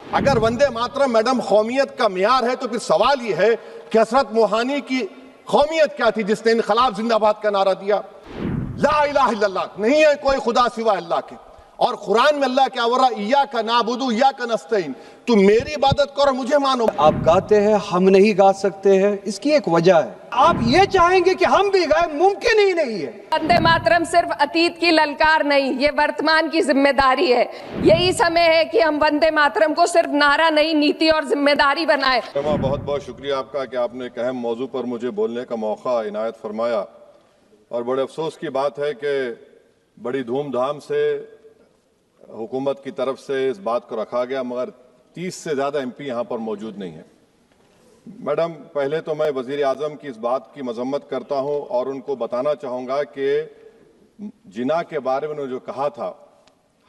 अगर वंदे मातरम मैडम कौमियत का मियार है तो फिर सवाल यह है कि हजरत मोहानी की कौमियत क्या थी जिसने इनकलाब जिंदाबाद का नारा दिया? ला इलाहा इल्लल्लाह, नहीं है कोई खुदा सिवा अल्लाह के। और कुरान में अल्लाह क्या बोल रहा? इय्याका नाबुदु इय्याका नस्तईन, तुम मेरी इबादत करो मुझे मानो। आप गाते हैं, हम नहीं गा सकते हैं, इसकी एक वजह है। आप ये चाहेंगे कि हम भी गाएं, मुमकिन ही नहीं है। वंदे मातरम सिर्फ अतीत की ललकार नहीं, ये वर्तमान की जिम्मेदारी है। यही समय है कि हम वंदे मातरम को सिर्फ नारा नहीं, नीति और जिम्मेदारी बनाए। बहुत बहुत शुक्रिया आपका कि आपने एक अहम मौजू पर मुझे बोलने का मौका इनायत फरमाया। और बड़े अफसोस की बात है कि बड़ी धूमधाम से हुकूमत की तरफ से इस बात को रखा गया, मगर 30 से ज़्यादा MP यहाँ पर मौजूद नहीं है। मैडम, पहले तो मैं वज़ीर आज़म की इस बात की मजम्मत करता हूँ और उनको बताना चाहूँगा कि जिना के बारे में उन्होंने जो कहा था,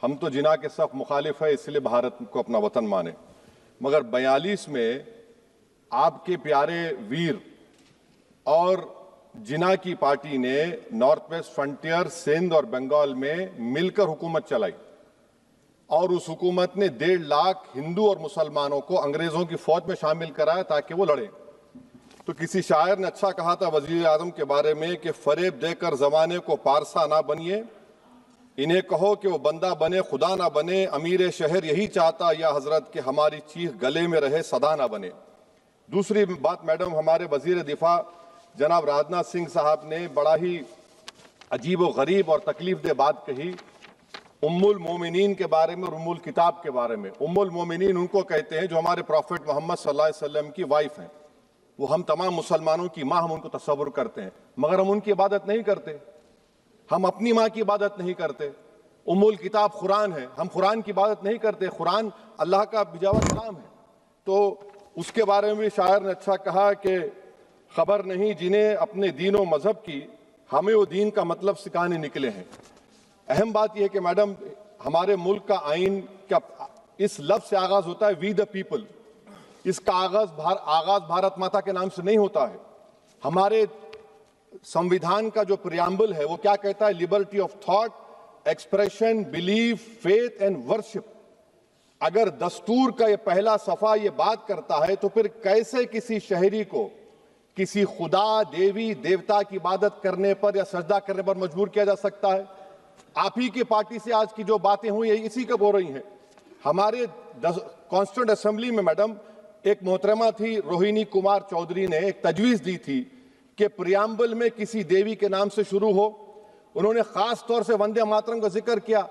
हम तो जिना के सख्त मुखालिफ है, इसलिए भारत को अपना वतन माने। मगर 42 में आपके प्यारे वीर और जिना की पार्टी ने नॉर्थ वेस्ट फ्रंटियर, सिंध और बंगाल में मिलकर हुकूमत चलाई और उस हुकूमत ने 1.5 लाख हिंदू और मुसलमानों को अंग्रेजों की फौज में शामिल कराया ताकि वो लड़े। तो किसी शायर ने अच्छा कहा था वजीर आजम के बारे में कि फरेब देकर जमाने को पारसा ना बनिए, इन्हें कहो कि वो बंदा बने खुदा ना बने, अमीर शहर यही चाहता या हजरत कि हमारी चीख गले में रहे सदा ना बने। दूसरी बात मैडम, हमारे वजीर दिफा जनाब राजनाथ सिंह साहब ने बड़ा ही अजीब व गरीब और तकलीफ दे बात कही उम्मुल मोमिनीन के बारे में और उम्मुल किताब के बारे में। उम्मुल मोमिनीन उनको कहते हैं जो हमारे प्रॉफिट मोहम्मद सल्लल्लाहु अलैहि वसल्लम की वाइफ हैं। वो हम तमाम मुसलमानों की माँ, हम उनको तस्वुर करते हैं, मगर हम उनकी इबादत नहीं करते। हम अपनी माँ की इबादत नहीं करते। उम्मुल किताब कुरान है, हम कुरान की इबादत नहीं करते। कुरान अल्लाह का भिजा हुआ कलाम है। तो उसके बारे में भी शायर ने अच्छा कहा कि खबर नहीं जिन्हें अपने दीन व मजहब की, हमें वो दीन का मतलब सिखाने निकले हैं। अहम बात यह है कि मैडम, हमारे मुल्क का आइन का इस लफ्ज से आगाज होता है वी द पीपल। इसका आगाज भारत माता के नाम से नहीं होता है। हमारे संविधान का जो प्रियम्बल है वो क्या कहता है? Liberty of thought, expression, belief, faith and worship. अगर दस्तूर का ये पहला सफा ये बात करता है तो फिर कैसे किसी शहरी को किसी खुदा, देवी, देवता की इबादत करने पर या सजदा करने पर मजबूर किया जा सकता है? आप ही की पार्टी से आज की जो बातें हुई है इसी का बोल रही हैं। हमारे कॉन्स्टिट्यूंट असेंबली में मैडम एक मोहतरमा थी रोहिणी कुमार चौधरी ने एक तजवीज़ दी थी कि प्रियम्बल में किसी देवी के नाम से शुरू हो। उन्होंने खास तौर से वंदे मातरम का जिक्र किया,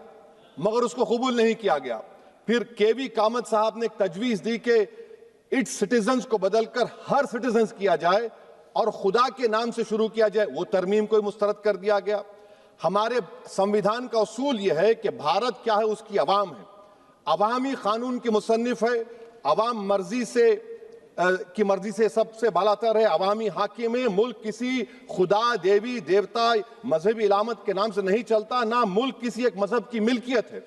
मगर उसको कबूल नहीं किया गया। फिर KV कामत साहब ने एक तजवीज़ दी कि इट्स सिटीजन्स को बदलकर हर सिटीजन्स किया जाए और खुदा के नाम से शुरू किया जाए, वो तरमीम को मुस्तरद कर दिया गया। हमारे संविधान का उसूल यह है कि भारत क्या है, उसकी अवाम है, अवामी कानून की मुसन्निफ है, अवाम की मर्जी से सबसे बालातर है, अवामी हाकिम है। मुल्क किसी खुदा, देवी, देवता, मजहबी इलामत के नाम से नहीं चलता, ना मुल्क किसी एक मजहब की मिल्कियत है।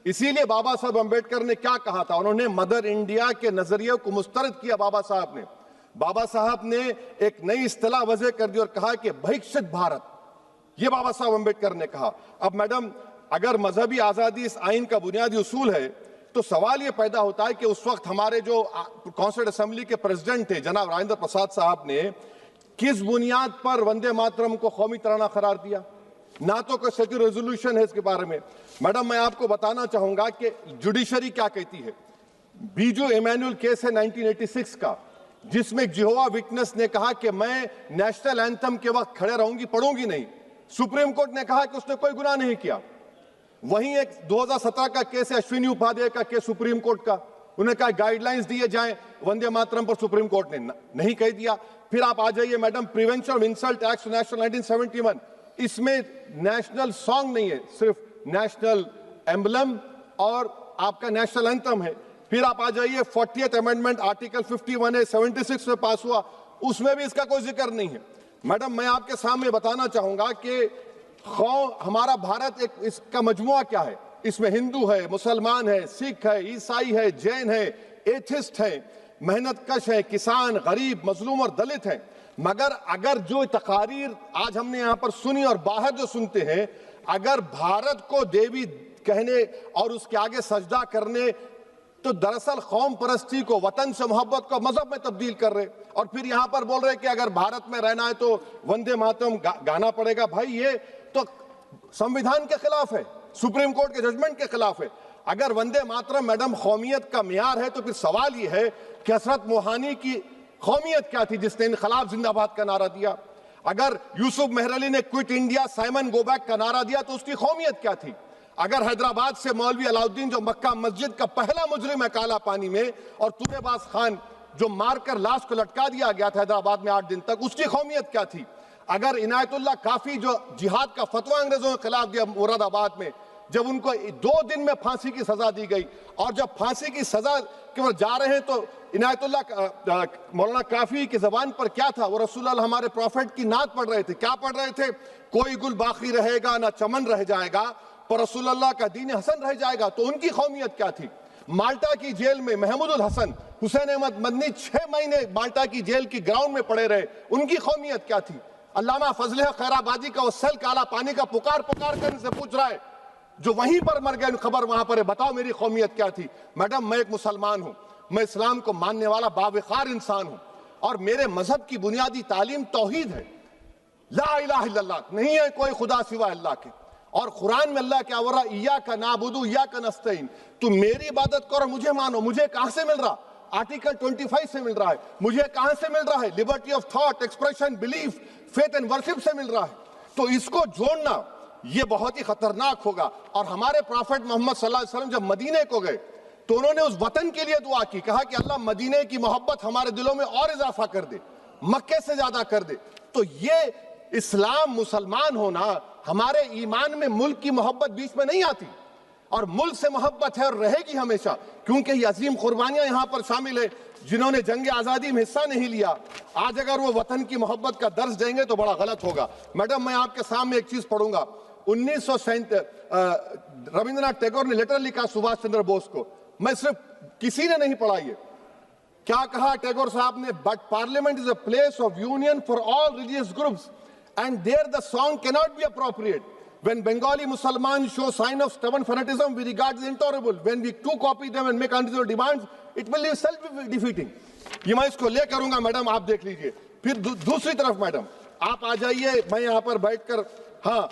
इसीलिए बाबा साहब अम्बेडकर ने क्या कहा था? उन्होंने मदर इंडिया के नजरिए को मुस्तरद किया। बाबा साहब ने एक नई इस्तिलाह वजह कर दी और कहा कि भैक्षित भारत, ये बाबा साहब अम्बेडकर ने कहा। अब मैडम, अगर मजहबी आजादी इस आइन का बुनियादी उसूल है तो सवाल ये पैदा होता है कि उस वक्त हमारे जो कॉन्स्टिट्यूंट असेंबली के प्रेसिडेंट थे जनाब राजेंद्र प्रसाद साहब ने किस बुनियाद पर वंदे मातरम को कौमी तराना करार दिया? ना तो कोई सेक्यूर रेजोल्यूशन है इसके बारे में। मैडम, मैं आपको बताना चाहूंगा कि जुडिशरी क्या कहती है। बीजू इमैनुअल केस है 1986 का, जिसमें जिहोवा विटनेस ने कहा कि मैं नेशनल एंथम के वक्त खड़े रहूंगी, पढ़ूंगी नहीं। सुप्रीम कोर्ट ने कहा कि उसने कोई गुनाह नहीं किया। वहीं एक 2017 का केस है अश्विनी उपाध्याय का केस सुप्रीम कोर्ट का, उन्हें कहा गाइडलाइंस दिए जाएं वंदे मातरम पर, सुप्रीम कोर्ट ने नहीं कह दिया। फिर आप आ जाइए madam, prevention of insult act national 1971, इसमें नेशनल सॉन्ग नहीं है, सिर्फ नेशनल एम्बलम और आपका नेशनल एंथम है। फिर आप आ जाइए 40th अमेंडमेंट आर्टिकल 51 है, 76 में पास हुआ, उसमें भी इसका कोई जिक्र नहीं है। मैडम, मैं आपके सामने बताना चाहूंगा कि हमारा भारत एक इसका मजमुआ क्या है। इसमें हिंदू है, मुसलमान है, सिख है, ईसाई है, जैन है, एथिस्ट है, मेहनतकश है, किसान, गरीब, मजलूम और दलित है। मगर अगर जो तकारीर आज हमने यहाँ पर सुनी और बाहर जो सुनते हैं, अगर भारत को देवी कहने और उसके आगे सजदा करने तो दरअसल कौम परस्ती को, वतन से मोहब्बत को मजहब में तब्दील कर रहे, और फिर यहां पर बोल रहे कि अगर भारत में रहना है तो वंदे मातरम गाना पड़ेगा। भाई ये तो संविधान के खिलाफ है, सुप्रीम कोर्ट के जजमेंट के खिलाफ है। अगर वंदे मातरम मैडम कौमियत का मियार है तो फिर सवाल ये है कि हजरत मोहानी की कौमियत क्या थी जिसने इनकलाब जिंदाबाद का नारा दिया? अगर यूसुफ मेहरली ने quit India Simon go back का नारा दिया तो उसकी कौमियत क्या थी? अगर हैदराबाद से मौलवी अलाउद्दीन जो मक्का मस्जिद का पहला मुजरिम है काला पानी में, और तूरेबाज खान जो मारकर लाश को लटका दिया गया था हैदराबाद में 8 दिन तक, उसकी कौमियत क्या थी? अगर इनायतुल्लाह काफी जो जिहाद का फतवा अंग्रेजों के खिलाफ दिया मुरादाबाद में, जब उनको 2 दिन में फांसी की सजा दी गई, और जब फांसी की सजा के वो जा रहे हैं तो इनायतुल्लाह मौलाना काफी की जबान पर क्या था? वो रसूलुल्लाह हमारे प्रॉफिट की नात पढ़ रहे थे। क्या पढ़ रहे थे? कोई गुल बाकी रहेगा ना चमन रह जाएगा, पर रसूलुल्लाह का दीन हसन रह जाएगा। तो उनकी कौमियत क्या थी? माल्टा की जेल में महमूदुल हसन, हुसैन अहमद मदनी 6 महीने माल्टा की जेल की ग्राउंड में पड़े रहे, उनकी कौमियत क्या थी? अल्लामा फजल खैराबादी का वो सेल काला पानी का पुकार कर से पूछ रहा है, जो वहीं पर मर गए, खबर वहां पर है, बताओ मेरी कौमियत क्या थी? मैडम मैं एक मुसलमान हूं, मैं इस्लाम को मानने वाला बावकार इंसान हूं, और मेरे मजहब की बुनियादी तालीम तौहीद है, ला इलाहा इल्लल्लाह, नहीं है कोई खुदा सिवा अल्लाह के। और कुरान में अल्लाह क्या बोल रहा? इय्याका नाबुदु इय्याका नस्तईन, तुम मेरी इबादत करो, मुझे मानो। मुझे कहां से मिल रहा? आर्टिकल 25 से मिल रहा है। मुझे कहां से मिल रहा है? Liberty of thought, expression, belief, faith and worship से मिल रहा है। तो इसको जोड़ना ये बहुत ही खतरनाक होगा। और हमारे प्रॉफेट मोहम्मद सल्लल्लाहु अलैहि वसल्लम जब मदीने को गए तो उन्होंने उस वतन के लिए दुआ की, कहा कि अल्लाह मदीने की मोहब्बत हमारे दिलों में और इजाफा कर दे, मक्के से ज्यादा कर दे। तो ये इस्लाम, मुसलमान होना, हमारे ईमान में मुल्क की मोहब्बत बीच में नहीं आती, और मुल्क से मोहब्बत है और रहेगी हमेशा, क्योंकि ये अजीम कुर्बानियां यहां पर शामिल है जिन्होंने जंग आजादी में हिस्सा नहीं लिया। आज अगर वो वतन की मोहब्बत का दर्ज देंगे तो बड़ा गलत होगा। मैडम मैं आपके सामने एक चीज पढ़ूंगा। 1937 रविंद्रनाथ टैगोर ने लेटर लिखा सुभाष चंद्र बोस को, मैं सिर्फ किसी ने नहीं पढ़ा ये। क्या कहा टैगोर साहब ने? But parliament is a place of union for all religious groups and there the song cannot be appropriate. When Bengali Muslims show sign of stubborn fanatism, we regard it intolerable. When we too copy them and make unreasonable demands, it will be self-defeating. ये मैं इसको ले करूंगा madam, आप देख लीजिए। फिर दूसरी तरफ मैडम आप आ जाइए, मैं यहाँ पर बैठकर, हाँ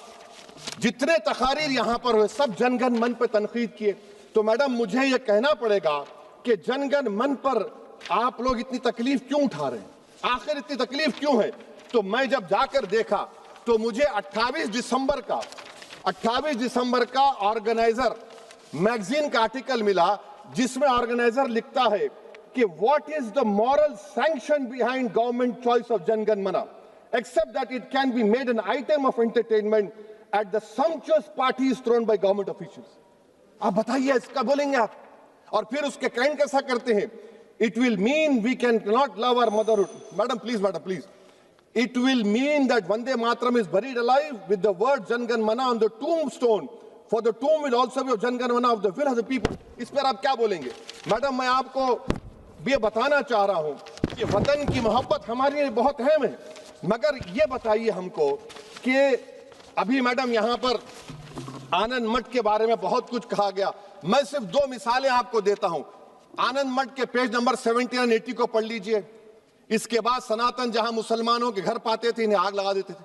जितने तकारीर यहाँ पर हुए सब जनगण मन पर तनकीद किए, तो मैडम मुझे ये कहना पड़ेगा कि जनगण मन पर आप लोग इतनी तकलीफ क्यों उठा रहे हैं? आखिर इतनी तकलीफ क्यों है? तो मैं जब जाकर देखा तो मुझे 28 दिसंबर का ऑर्गेनाइजर मैगजीन का आर्टिकल मिला, जिसमें ऑर्गेनाइजर लिखता है कि what is the moral sanction behind government choice of Janagana Mana except that it can be made an item of entertainment at the sumptuous parties thrown by government officials. आप बताइए इसका बोलेंगे आप? और फिर उसके काइंड कैसा करते हैं? It will mean we can not love our motherhood. Madam please, it will mean that Vande Mataram is buried alive with the word Jangan Mana on the tombstone, for the tomb will also be of Jangan Mana of the will of the people. इस पर आप क्या बोलेंगे? Madam मैं आपको ये बताना चाह रहा हूं कि वतन की मोहब्बत हमारे लिए बहुत अहम है, मगर ये बताइए हमको कि अभी मैडम यहाँ पर आनंद मठ के बारे में बहुत कुछ कहा गया। मैं सिर्फ 2 मिसालें आपको देता हूं। आनंद मठ के पेज नंबर 70 और 80 को पढ़ लीजिए। इसके बाद सनातन जहां मुसलमानों के घर पाते थे इन्हें आग लगा देते थे।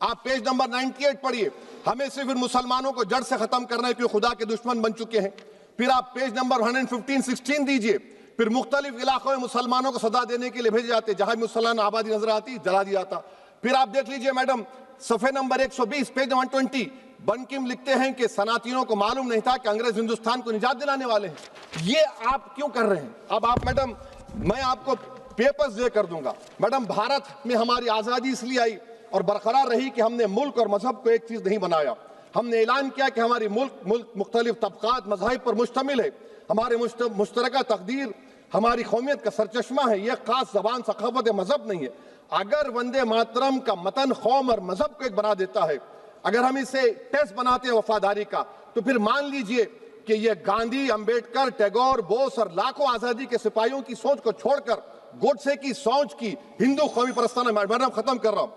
आप पेज नंबर 98 पढ़िए, हमें सिर्फ इन मुसलमानों को जड़ से खत्म करना है क्योंकि खुदा के दुश्मन बन चुके हैं। फिर आप पेज नंबर 115-16 दीजिए, फिर मुख्तलिफ इलाकों में मुसलमानों को सदा देने के लिए भेजे जाते, जहां मुसलमान आबादी नजर आती जला दिया जाता। फिर आप देख लीजिए मैडम सफे नंबर 120 पेज 120, बंकिम लिखते हैं कि सनातियों को मालूम नहीं था कि अंग्रेज हिंदुस्तान को निजात दिलाने वाले हैं। ये आप क्यों कर रहे हैं? अब आप मैडम मैं आपको पेपर्स दे कर दूंगा। मैडम भारत में हमारी आजादी इसलिए आई और बरकरार रही कि हमने मुल्क और मजहब को एक चीज नहीं बनाया। हमने ऐलान किया कि हमारी मुल्क मुख्तलिफ तबकात मज़ाहिब पर मुश्तमिल है, हमारे मुश्तरका तकदीर हमारी कौमियत का सरचश्मा है, यह खास जबान सखावत मजहब नहीं है। अगर वंदे मातरम का मतन कौम और मजहब को एक बना देता है, अगर हम इसे टेस्ट बनाते हैं वफादारी का, तो फिर मान लीजिए कि यह गांधी, अंबेडकर, टैगोर, बोस और लाखों आजादी के सिपाहियों की सोच को छोड़कर गोडसे की सोच की हिंदू कौमी परस्ताना, मैडम खत्म कर रहा हूं,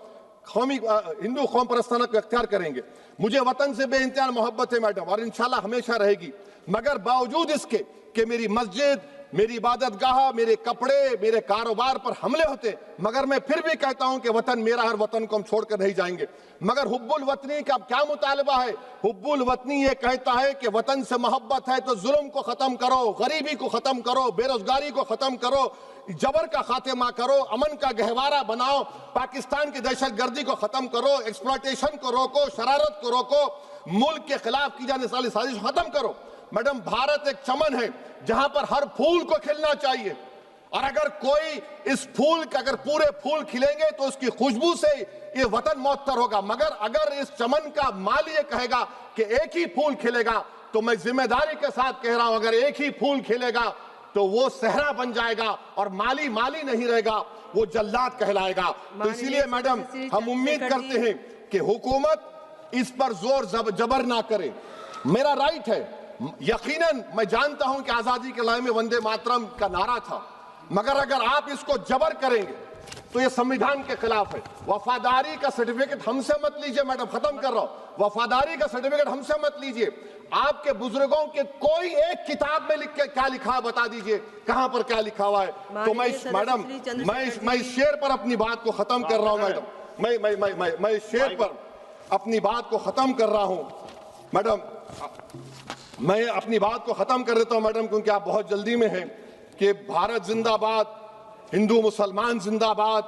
हिंदू कौम परस्ताना को इख्तियार करेंगे। मुझे वतन से बेइंतहा मोहब्बत है मैडम, और इंशाल्लाह हमेशा रहेगी, मगर बावजूद इसके कि मेरी मस्जिद, मेरी इबादतगाह, मेरे कपड़े, मेरे कारोबार पर हमले होते, मगर मैं फिर भी कहता हूं कि वतन मेरा है, वतन को हम छोड़कर नहीं जाएंगे। मगर हुब्बुल वतनी का क्या मुतालबा है? हुब्बुल वतनी ये कहता है कि वतन से मोहब्बत है तो जुल्म को खत्म करो, गरीबी को खत्म करो, बेरोजगारी को खत्म करो, जबर का खात्मा करो, अमन का गहवारा बनाओ, पाकिस्तान की दहशतगर्दी को खत्म करो, एक्सप्लॉयटेशन को रोको, शरारत को रोको, मुल्क के खिलाफ की जाने वाली साजिश खत्म करो। मैडम, भारत एक चमन है जहां पर हर फूल को खिलना चाहिए, और अगर कोई इस फूल के अगर पूरे फूल खिलेंगे तो उसकी खुशबू से ये वतन मौतर होगा। मगर अगर इस चमन का माली ये कहेगा कि एक ही फूल खिलेगा, तो मैं जिम्मेदारी के साथ कह रहा हूं, अगर एक ही फूल खिलेगा तो वो सहरा बन जाएगा और माली माली नहीं रहेगा, वो जल्लाद कहलाएगा। तो इसीलिए मैडम, हम उम्मीद करते हैं कि हुकूमत इस पर जोर जबर ना करे। मेरा राइट है, यकीनन मैं जानता हूं कि आजादी के लड़ाई में वंदे मातरम का नारा था, मगर अगर आप इसको जबर करेंगे तो ये संविधान के खिलाफ है। वफादारी का सर्टिफिकेट हमसे मत लीजिए मैडम, खत्म कर रहा हूं। वफादारी का सर्टिफिकेट हमसे मत लीजिए। आपके बुजुर्गों के कोई एक किताब में लिख के क्या लिखा है बता दीजिए, कहां पर क्या लिखा हुआ है। तो मैं मैडम, मैं इस शेर पर अपनी बात को खत्म कर रहा हूं मैडम, मैं इस शेर पर अपनी बात को खत्म कर रहा हूं मैडम, मैं अपनी बात को खत्म कर देता हूं मैडम, क्योंकि आप बहुत जल्दी में हैं। कि भारत जिंदाबाद, हिंदू मुसलमान जिंदाबाद,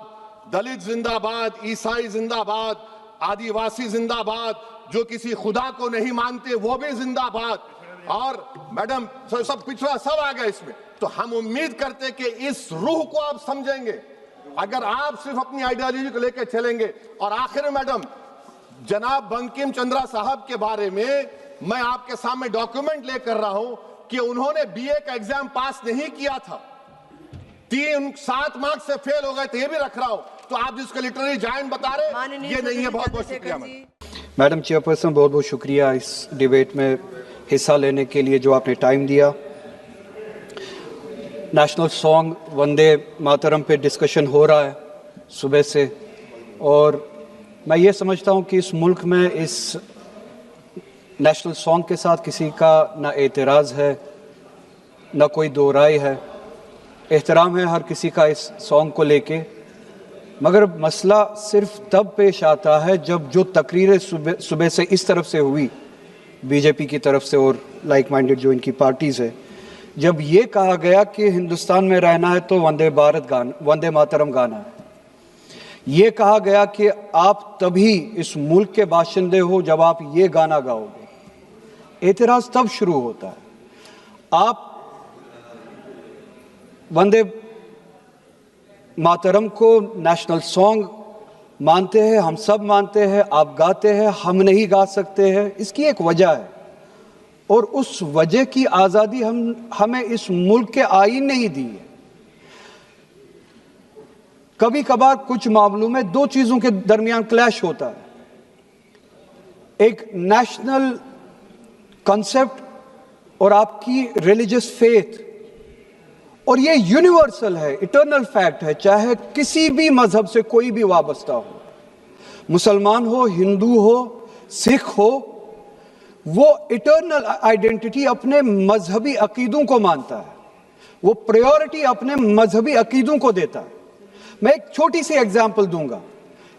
दलित जिंदाबाद, ईसाई जिंदाबाद, आदिवासी जिंदाबाद, जो किसी खुदा को नहीं मानते वो भी जिंदाबाद, और मैडम सब पिछड़ा सब आ गया इसमें। तो हम उम्मीद करते कि इस रूह को आप समझेंगे, अगर आप सिर्फ अपनी आइडियोलॉजी को लेकर चलेंगे। और आखिर में मैडम, जनाब बंकिम चंद्रा साहब के बारे में मैं आपके सामने डॉक्यूमेंट लेकर रहा हूं कि उन्होंने बीए का एग्जाम पास नहीं किया था, 7 मार्क्स से फेल हो गए थे, ये भी रख रहा हूं। तो आप जिसका लिटरेरी जायंट बता रहे ये नहीं है। बहुत बहुत शुक्रिया मैडम चेयरपर्सन, बहुत बहुत शुक्रिया इस डिबेट में हिस्सा लेने के लिए जो आपने टाइम दिया। नेशनल सॉन्ग वंदे मातरम पे डिस्कशन हो रहा है सुबह से, और मैं ये समझता हूँ कि इस मुल्क में इस नेशनल सॉन्ग के साथ किसी का ना एतराज़ है, ना कोई दो राय है। एहतराम है हर किसी का इस सॉन्ग को लेके, मगर मसला सिर्फ तब पेश आता है जब जो तकरीरें सुबह से इस तरफ से हुई, बीजेपी की तरफ से और लाइक माइंडेड जो इनकी पार्टीज़ है, जब ये कहा गया कि हिंदुस्तान में रहना है तो वंदे मातरम गाना है। ये कहा गया कि आप तभी इस मुल्क के बाशिंदे हो जब आप ये गाना गाओगे। एतराज़ तब शुरू होता है। आप वंदे मातरम को नेशनल सॉन्ग मानते हैं, हम सब मानते हैं, आप गाते हैं, हम नहीं गा सकते हैं। इसकी एक वजह है, और उस वजह की आज़ादी हमें इस मुल्क के आईन ने ही दी है। कभी कभार कुछ मामलों में दो चीज़ों के दरमियान क्लैश होता है, एक नेशनल कॉन्सेप्ट और आपकी रिलीजियस फेथ, और ये यूनिवर्सल है, इटर्नल फैक्ट है, चाहे किसी भी मजहब से कोई भी वाबस्ता हो, मुसलमान हो, हिंदू हो, सिख हो, वो इटर्नल आइडेंटिटी अपने मजहबी अकीदों को मानता है, वो प्रायोरिटी अपने मजहबी अकीदों को देता है। मैं एक छोटी सी एग्जांपल दूंगा।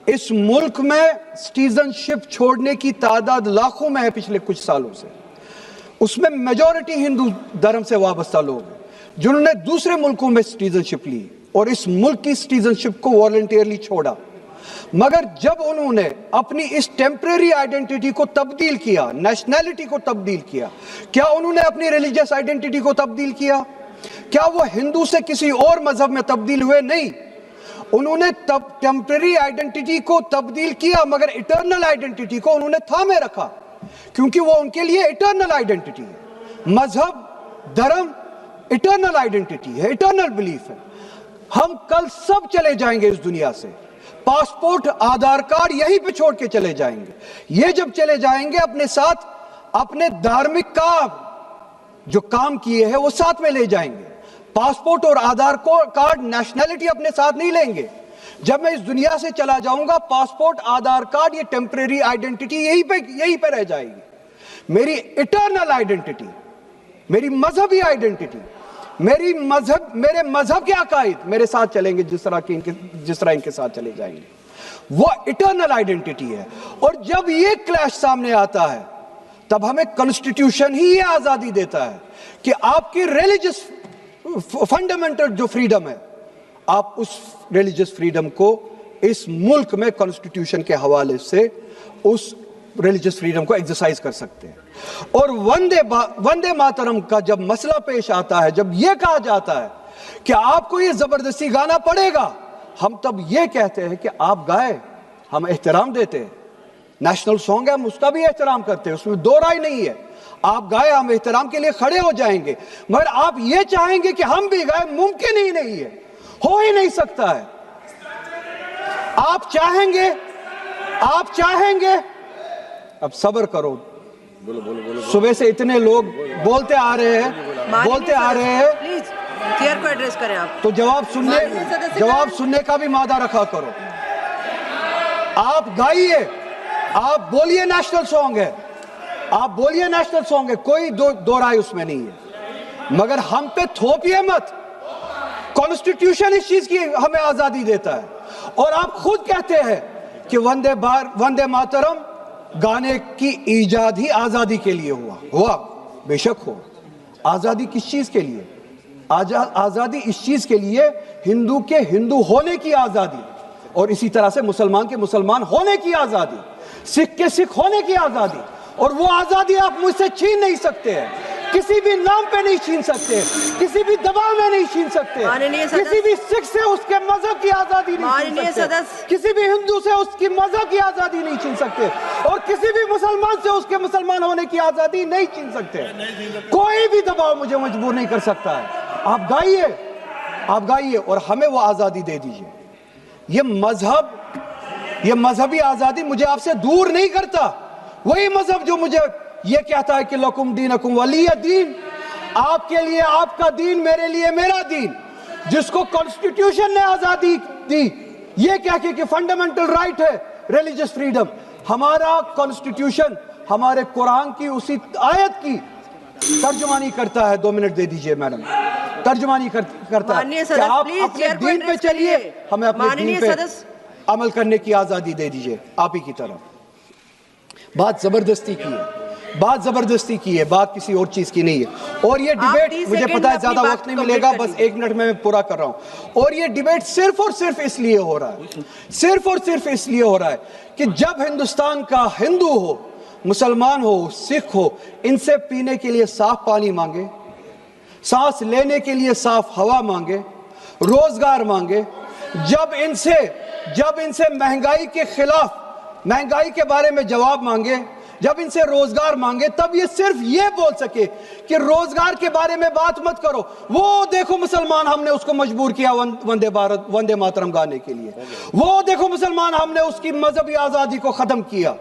इस मुल्क में सिटीजनशिप छोड़ने की तादाद लाखों में है पिछले कुछ सालों से, उसमें मेजॉरिटी हिंदू धर्म से वाबस्ता लोग हैं जिन्होंने दूसरे मुल्कों में सिटीजनशिप ली और इस मुल्क की सिटीजनशिप को वॉलंटियरली छोड़ा। मगर जब उन्होंने अपनी इस टेम्परेरी आइडेंटिटी को तब्दील किया, नेशनैलिटी को तब्दील किया, क्या उन्होंने अपनी रिलीजियस आइडेंटिटी को तब्दील किया? क्या वो हिंदू से किसी और मजहब में तब्दील हुए? नहीं, उन्होंने तब टेम्परेरी आइडेंटिटी को तब्दील किया, मगर इटर्नल आइडेंटिटी को उन्होंने थामे रखा, क्योंकि वो उनके लिए इटर्नल आइडेंटिटी है। मजहब, धर्म इटर्नल आइडेंटिटी है, इटर्नल बिलीफ है। हम कल सब चले जाएंगे इस दुनिया से, पासपोर्ट, आधार कार्ड यहीं पे छोड़ के चले जाएंगे। ये जब चले जाएंगे अपने साथ अपने धार्मिक काम जो काम किए हैं वो साथ में ले जाएंगे। पासपोर्ट और आधार कार्ड, नेशनैलिटी अपने साथ नहीं लेंगे। जब मैं इस दुनिया से चला जाऊंगा, पासपोर्ट, आधार कार्ड, ये टेम्परेरी आइडेंटिटी यहीं पे रह जाएगी। मेरी इटर्नल आइडेंटिटी मेरी मजहबी आइडेंटिटी, मेरे मजहब के अकायद मेरे साथ चलेंगे जिस तरह इनके साथ चले जाएंगे, वो इटर्नल आइडेंटिटी है। और जब ये क्लैश सामने आता है तब हमें कॉन्स्टिट्यूशन ही ये आजादी देता है कि आपकी रिलीजियस फंडामेंटल जो फ्रीडम है, आप उस रिलीजियस फ्रीडम को इस मुल्क में कॉन्स्टिट्यूशन के हवाले से उस रिलीजियस फ्रीडम को एक्सरसाइज कर सकते हैं। और वंदे मातरम का जब मसला पेश आता है, जब यह कहा जाता है कि आपको यह जबरदस्ती गाना पड़ेगा, हम तब यह कहते हैं कि आप गाए, हम एहतराम देते हैं। नेशनल सॉन्ग है, हम उसका भी एहतराम करते हैं, उसमें दो राय नहीं है। आप गाए, हम एहतराम के लिए खड़े हो जाएंगे, मगर आप ये चाहेंगे कि हम भी गाए, मुमकिन ही नहीं है, हो ही नहीं सकता है। आप चाहेंगे, अब सब्र करो। सुबह से इतने लोग बोलते आ रहे हैं प्लीज चेयर को एड्रेस करें आप, तो जवाब सुनने का भी मादा रखा करो। आप गाइए, आप बोलिए नेशनल सॉन्ग है, कोई दो राय उसमें नहीं है, मगर हम पे थोपिए मत। कॉन्स्टिट्यूशन इस चीज की हमें आजादी देता है। और आप खुद कहते हैं कि वंदे मातरम गाने की ईजाद ही आजादी के लिए हुआ, बेशक हो। आजादी किस चीज के लिए? आजादी इस चीज के लिए, हिंदू के हिंदू होने की आजादी, और इसी तरह से मुसलमान के मुसलमान होने की आजादी, सिख के सिख होने की आजादी। और वो आजादी आप मुझसे छीन नहीं सकते हैं, किसी भी नाम पे नहीं छीन सकते, किसी भी दबाव में नहीं छीन सकते, किसी भी सिख से उसके मजहब की आजादी नहीं छीन सकते, किसी भी हिंदू से उसकी मजहब की आजादी नहीं छीन सकते, और किसी भी मुसलमान से उसके मुसलमान होने की आजादी नहीं छीन सकते। कोई भी दबाव मुझे मजबूर नहीं कर सकता है। आप गाइए और हमें वो आजादी दे दीजिए। ये मजहबी आजादी मुझे आपसे दूर नहीं करता। वही मजहब जो मुझे ये कहता है कि लकुम दीनकुम वलिय दीन, आपके लिए आपका दीन, मेरे लिए मेरा दीन, जिसको कॉन्स्टिट्यूशन ने आजादी दी ये कह के कि फंडामेंटल राइट है रिलीजियस फ्रीडम। हमारा कॉन्स्टिट्यूशन हमारे कुरान की उसी आयत की तर्जुमानी करता है। 2 मिनट दे दीजिए मैडम। तर्जुमानी करता है कि आप अपने दीन पे चलिए, हमें अपने दीन पे अमल करने की आजादी दे दीजिए। आप ही की तरफ बात जबरदस्ती की है, बात किसी और चीज की नहीं है। और ये डिबेट, मुझे पता है ज्यादा वक्त नहीं मिलेगा, बस 1 मिनट में मैं पूरा कर रहा हूं। और ये डिबेट सिर्फ और सिर्फ इसलिए हो रहा है कि जब हिंदुस्तान का हिंदू हो, मुसलमान हो, सिख हो, इनसे पीने के लिए साफ पानी मांगे, सांस लेने के लिए साफ हवा मांगे, रोजगार मांगे, जब इनसे महंगाई के खिलाफ, महंगाई के बारे में जवाब मांगे, जब इनसे रोजगार मांगे, तब ये सिर्फ ये बोल सके कि रोजगार के बारे में बात मत करो। वो देखो मुसलमान, हमने उसको मजबूर किया वंदे मातरम गाने के लिए। वो देखो मुसलमान, हमने उसकी मजहबी आजादी को खत्म किया।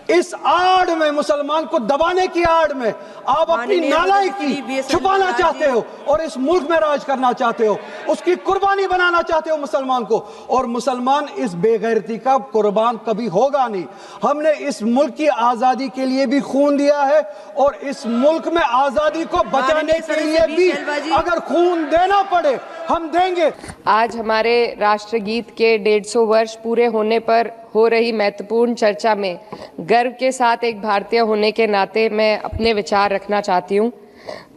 इस आड़ में, मुसलमान को दबाने की आड़ में आप अपनी नालायकी छुपाना चाहते हो और इस मुल्क में राज करना चाहते हो, उसकी कुर्बानी बनाना चाहते हो मुसलमान को। और मुसलमान इस बेगैरती का कुर्बान कभी होगा नहीं। हमने इस मुल्क की आजादी के लिए भी खून दिया है और इस मुल्क में आजादी को बचाने के लिए भी अगर खून देना पड़े हम देंगे। आज हमारे राष्ट्रगीत के 150 वर्ष पूरे होने पर हो रही महत्वपूर्ण चर्चा में गर्व के साथ एक भारतीय होने के नाते मैं अपने विचार रखना चाहती हूँ।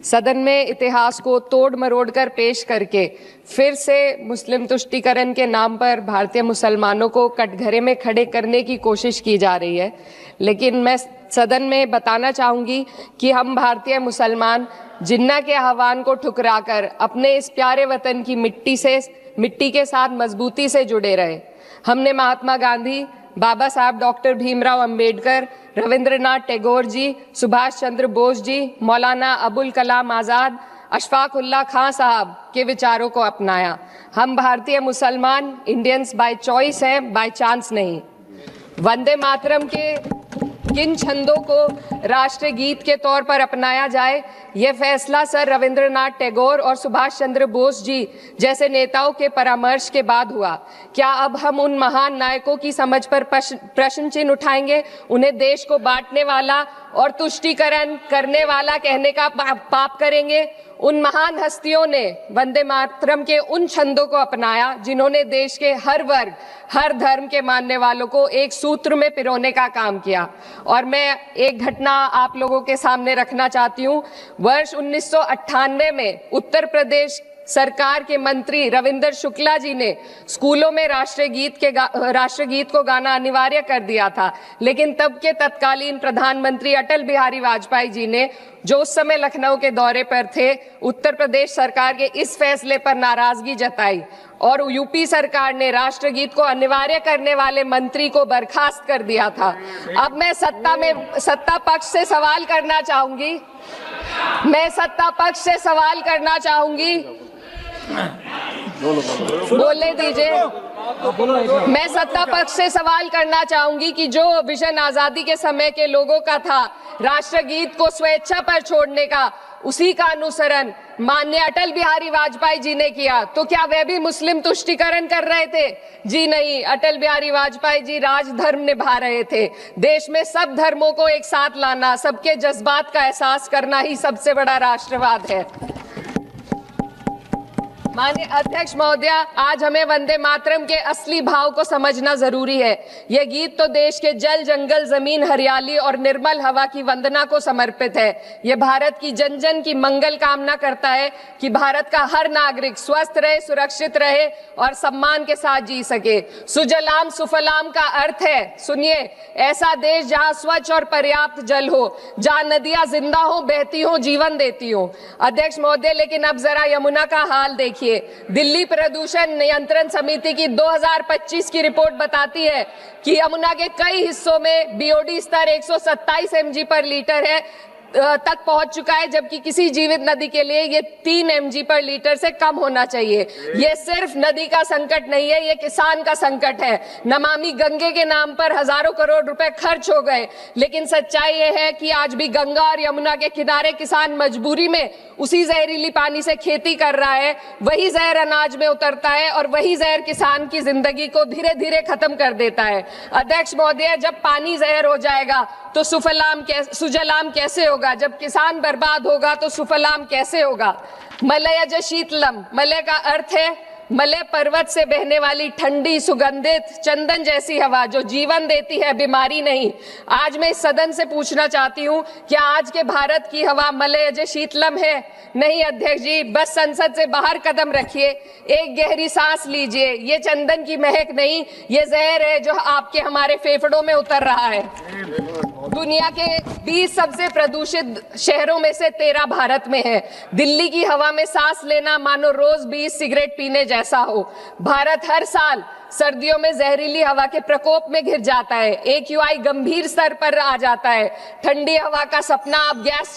सदन में इतिहास को तोड़ मरोड़ कर पेश करके फिर से मुस्लिम तुष्टीकरण के नाम पर भारतीय मुसलमानों को कटघरे में खड़े करने की कोशिश की जा रही है। लेकिन मैं सदन में बताना चाहूँगी कि हम भारतीय मुसलमान जिन्ना के आह्वान को ठुकराकर अपने इस प्यारे वतन की मिट्टी के साथ मजबूती से जुड़े रहे। हमने महात्मा गांधी, बाबा साहब डॉक्टर भीमराव अंबेडकर, रविंद्रनाथ टैगोर जी, सुभाष चंद्र बोस जी, मौलाना अबुल कलाम आज़ाद, अशफाक उल्लाह खां साहब के विचारों को अपनाया। हम भारतीय मुसलमान इंडियंस बाय चॉइस हैं, बाय चांस नहीं। वंदे मातरम के किन छंदों को राष्ट्रगीत के तौर पर अपनाया जाए, यह फैसला सर रविंद्रनाथ टैगोर और सुभाष चंद्र बोस जी जैसे नेताओं के परामर्श के बाद हुआ। क्या अब हम उन महान नायकों की समझ पर प्रश्न चिन्ह उठाएंगे, उन्हें देश को बांटने वाला और तुष्टीकरण करने वाला कहने का पाप करेंगे? उन महान हस्तियों ने वंदे मातरम के उन छंदों को अपनाया जिन्होंने देश के हर वर्ग, हर धर्म के मानने वालों को एक सूत्र में पिरोने का काम किया। और मैं एक घटना आप लोगों के सामने रखना चाहती हूँ। वर्ष 1998 में उत्तर प्रदेश सरकार के मंत्री रविंदर शुक्ला जी ने स्कूलों में राष्ट्रगीत को गाना अनिवार्य कर दिया था, लेकिन तब के तत्कालीन प्रधानमंत्री अटल बिहारी वाजपेयी जी ने, जो उस समय लखनऊ के दौरे पर थे, उत्तर प्रदेश सरकार के इस फैसले पर नाराजगी जताई और यूपी सरकार ने राष्ट्रगीत को अनिवार्य करने वाले मंत्री को बर्खास्त कर दिया था। अब मैं सत्ता पक्ष से सवाल करना चाहूंगी, बोलने दीजिए। मैं सत्ता पक्ष से सवाल करना चाहूंगी कि जो विजन आजादी के समय के लोगों का था राष्ट्रगीत को स्वेच्छा पर छोड़ने का, उसी का अनुसरण माननीय अटल बिहारी वाजपेयी जी ने किया, तो क्या वे भी मुस्लिम तुष्टीकरण कर रहे थे? जी नहीं, अटल बिहारी वाजपेयी जी राजधर्म निभा रहे थे। देश में सब धर्मों को एक साथ लाना, सबके जज्बात का एहसास करना ही सबसे बड़ा राष्ट्रवाद है। माननीय अध्यक्ष महोदया, आज हमें वंदे मातरम के असली भाव को समझना जरूरी है। यह गीत तो देश के जल, जंगल, जमीन, हरियाली और निर्मल हवा की वंदना को समर्पित है। यह भारत की जन जन की मंगल कामना करता है कि भारत का हर नागरिक स्वस्थ रहे, सुरक्षित रहे और सम्मान के साथ जी सके। सुजलाम सुफलाम का अर्थ है, सुनिए, ऐसा देश जहां स्वच्छ और पर्याप्त जल हो, जहां नदियां जिंदा हो, बहती हो, जीवन देती हो। अध्यक्ष महोदय, लेकिन अब जरा यमुना का हाल देखिए। दिल्ली प्रदूषण नियंत्रण समिति की 2025 की रिपोर्ट बताती है कि यमुना के कई हिस्सों में बीओडी स्तर 127 mg पर लीटर है तक पहुंच चुका है, जबकि किसी जीवित नदी के लिए ये 3 mg पर लीटर से कम होना चाहिए। ये सिर्फ नदी का संकट नहीं है, ये किसान का संकट है। नमामि गंगे के नाम पर हजारों करोड़ रुपए खर्च हो गए, लेकिन सच्चाई ये है कि आज भी गंगा और यमुना के किनारे किसान मजबूरी में उसी जहरीली पानी से खेती कर रहा है। वही जहर अनाज में उतरता है और वही जहर किसान की जिंदगी को धीरे धीरे खत्म कर देता है। अध्यक्ष महोदय, जब पानी जहर हो जाएगा तो सुजलाम कैसे होगा? जब किसान बर्बाद होगा तो सुफलाम कैसे होगा? मलयज शीतलम, मलय का अर्थ है मलय पर्वत से बहने वाली ठंडी, सुगंधित, चंदन जैसी हवा जो जीवन देती है, बीमारी नहीं। आज मैं इस सदन से पूछना चाहती हूँ, क्या आज के भारत की हवा मलयज शीतलम है? नहीं अध्यक्ष जी, बस संसद से बाहर कदम रखिए, एक गहरी सांस लीजिए। ये चंदन की महक नहीं, ये जहर है जो आपके हमारे फेफड़ों में उतर रहा है। दुनिया के 20 सबसे प्रदूषित शहरों में से 13 भारत में है। दिल्ली की हवा में सांस लेना मानो रोज 20 सिगरेट पीने जैसा हो। भारत हर साल सर्दियों में जहरीली हवा के प्रकोप में घिर जाता है। AQI गंभीर स्तर पर आ जाता है। ठंडी हवा का सपना अब गैस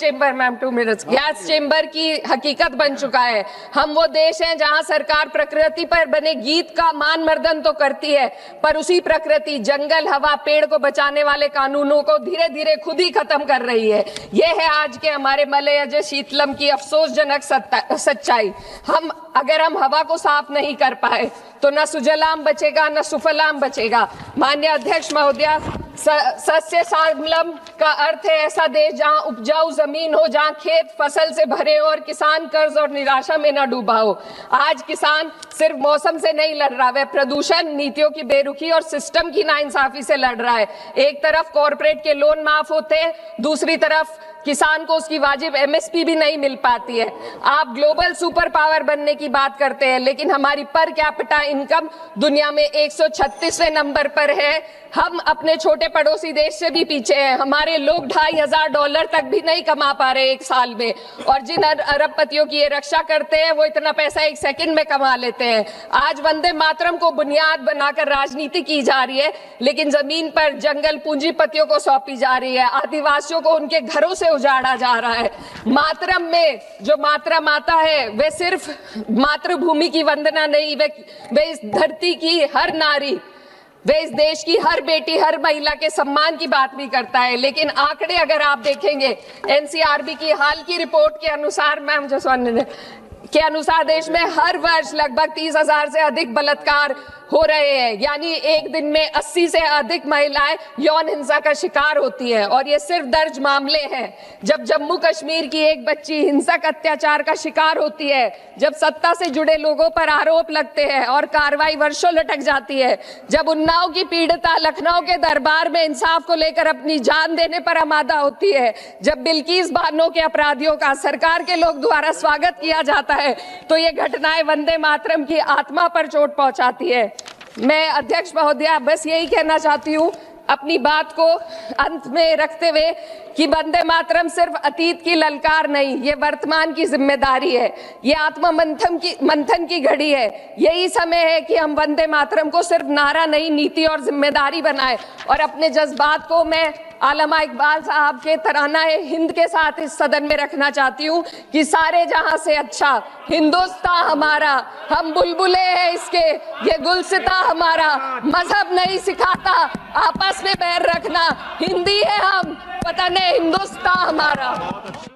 चेंबर की हकीकत बन चुका है। हम वो देश हैं जहां सरकार प्रकृति पर बने गीत का मान मर्दन तो करती है, पर उसी प्रकृति, जंगल, हवा, पेड़ को बचाने वाले कानूनों को धीरे धीरे खुद ही खत्म कर रही है। ये है आज के हमारे मलयज शीतलम की अफसोसजनक सच्चाई। अगर हम हवा को साफ नहीं कर पाए तो न सुजलाम बचेगा न सुफलाम बचेगा। माननीय अध्यक्ष महोदया, सस्य श्यामलम का अर्थ है ऐसा देश जहां उपजाऊ जमीन हो, जहां खेत फसल से भरे हो और किसान कर्ज और निराशा में न डूबा हो। आज किसान सिर्फ मौसम से नहीं लड़ रहा, वह प्रदूषण, नीतियों की बेरुखी और सिस्टम की नाइंसाफी से लड़ रहा है। एक तरफ कॉर्पोरेट के लोन माफ होते हैं, दूसरी तरफ किसान को उसकी वाजिब MSP भी नहीं मिल पाती है। आप ग्लोबल सुपर पावर बनने की बात करते हैं, लेकिन हमारी पर कैपिटा इनकम दुनिया में 136वें नंबर पर है। हम अपने छोटे पड़ोसी देश से भी पीछे हैं। हमारे लोग $2,500 तक भी नहीं कमा पा रहे एक साल में, और जिन अरबपतियों की ये रक्षा करते हैं वो इतना पैसा 1 सेकंड में कमा लेते हैं। आज वंदे मातरम को बुनियाद बनाकर राजनीति की जा रही है, लेकिन जमीन पर जंगल पूंजीपतियों को सौंपी जा रही है। आदिवासियों को उनके घरों से उजाड़ा जा रहा है। मातरम में जो मात्रा माता है वे सिर्फ मातृभूमि की वंदना नहीं, वे इस धरती की हर नारी, वे इस देश की हर बेटी, हर महिला के सम्मान की बात भी करता है। लेकिन आंकड़े अगर आप देखेंगे, एनसीआरबी की हाल की रिपोर्ट के अनुसार, मैम के अनुसार देश में हर वर्ष लगभग 30,000 से अधिक बलात्कार हो रहे हैं। यानी एक दिन में 80 से अधिक महिलाएं यौन हिंसा का शिकार होती हैं। और ये सिर्फ दर्ज मामले हैं। जब जम्मू कश्मीर की एक बच्ची हिंसक अत्याचार का शिकार होती है, जब सत्ता से जुड़े लोगों पर आरोप लगते हैं और कार्रवाई वर्षों लटक जाती है, जब उन्नाव की पीड़िता लखनऊ के दरबार में इंसाफ को लेकर अपनी जान देने पर आमादा होती है, जब बिल्किस बानो के अपराधियों का सरकार के लोग द्वारा स्वागत किया जाता है, तो ये घटनाएं वंदे मातरम की आत्मा पर चोट पहुंचाती है। मैं अध्यक्ष महोदया बस यही कहना चाहती हूँ अपनी बात को अंत में रखते हुए कि वंदे मातरम सिर्फ अतीत की ललकार नहीं, ये वर्तमान की जिम्मेदारी है। ये आत्मा मंथन की घड़ी है। यही समय है कि हम वंदे मातरम को सिर्फ नारा नहीं, नीति और जिम्मेदारी बनाए। और अपने जज्बात को मैं आलमा इकबाल साहब के तराना-ए-हिंद के साथ इस सदन में रखना चाहती हूँ कि सारे जहां से अच्छा हिंदुस्तान हमारा, हम बुलबुले हैं इसके, ये गुलसिता हमारा, मजहब नहीं सिखाता आपस में बैर रखना, हिंदी है हम, वतन है हिंदुस्तान हमारा।